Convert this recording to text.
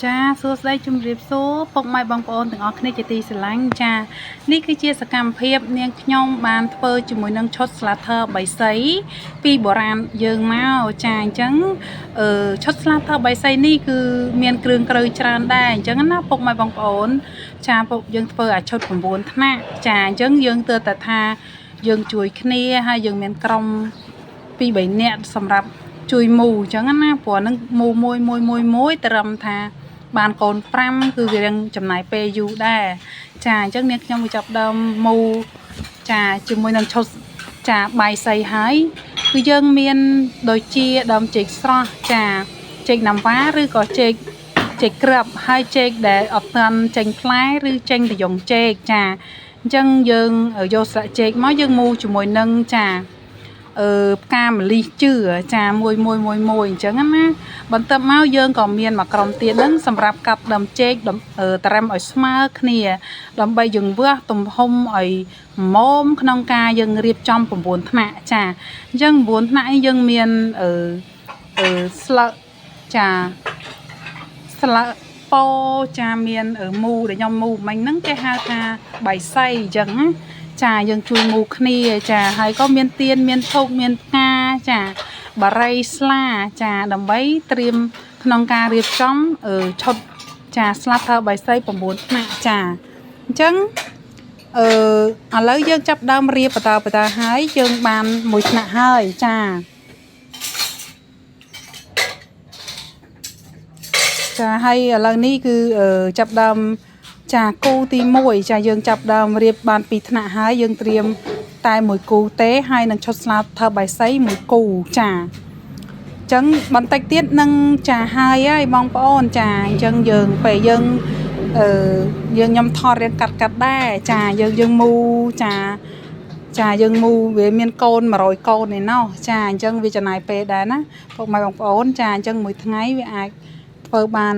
ចាសួស្តីជំរាបសួរពុកម៉ែបងប្អូនទាំងអស់គ្នាជាទីស្រឡាញ់ចានេះគឺជាសកម្មភាពនាងខ្ញុំបានធ្វើជាមួយនឹងឈុតស្លាធើបីសីពីបុរាណយើងមកចាអញ្ចឹងឈុតស្លាធើបីសីនេះគឺមានគ្រឿងក្រៅច្រើនដែរអញ្ចឹងណាពុកម៉ែបងប្អូនចាពុកយើងធ្វើអាឈុត9ថ្នាក់ចាអញ្ចឹងយើងទើបតែថាយើងជួយគ្នាហើយយើងមានក្រុម2 3នាក់សម្រាប់ជួយមូអញ្ចឹងណាព្រោះនឹងមូមួយត្រឹមថាបានកូន5គឺវាចំណាយពេលយូរដែរចាអញ្ចឹងនាងខ្ញុំវាចាប់ដើមមូចាជាមួយនឹងឈុតចាបាយសីហើយគឺយើងមានដូចជាដើមចេកស្រស់ចាចេកណាំវ៉ាឬក៏ចេកក្រាប់ហើយចេកដែលអត់ទាន់ចេញផ្លែឬចេញតយងចេកចាអញ្ចឹងយើងយកស្លឹកចេកមកយើងមូជាមួយនឹងចាផ្កាម្លិះជឿចាមួយអញ្ចឹងណាបន្ទាប់មកយើងក៏មានមួយក្រុមទៀតហ្នឹងសម្រាប់កាប់ដើមចេកត្រឹមឲ្យស្មើគ្នាដើម្បីយើងវាស់ទំហំឲ្យម៉មក្នុងការយើងរៀបចំ9ថ្នាក់ចាអញ្ចឹង9ថ្នាក់នេះយើងមានស្លឹកចាស្លឹកពោចាមានមូដែលខ្ញុំមូមិញហ្នឹងគេហៅថាបាយសីអញ្ចឹងណាចាយើងជួយមូគ្នាចាហើយក៏មានទៀនមានធូបមានផ្កាចាបារីស្លាចាដើម្បីត្រៀមក្នុងការរៀបចំឈុតចាស្លាធើបាយសី9ថ្នាក់ចាអញ្ចឹងឥឡូវយើងចាប់ដើមរៀបបន្តហើយយើងបានមួយថ្នាក់ហើយចាហើយឥឡូវនេះគឺចាប់ដើមចាគូទី1ចាយើងចាប់ដើមរៀបបាន2ថ្នាក់ហើយយើងត្រៀមតែមួយគូទេហើយនឹងឈុតស្លាធើបាយសីមួយគូចាអញ្ចឹងបន្តិចទៀតនឹងចាហើយបងប្អូនចាអញ្ចឹងយើងពេលយើងខ្ញុំថតរៀងកាត់ដែរចាយើងមូចាយើងមូវាមានកូន100កូនឯណោះចាអញ្ចឹងវាចំណាយពេលដែរណាពុកម៉ែបងប្អូនចាអញ្ចឹងមួយថ្ងៃវាអាចធ្វើបាន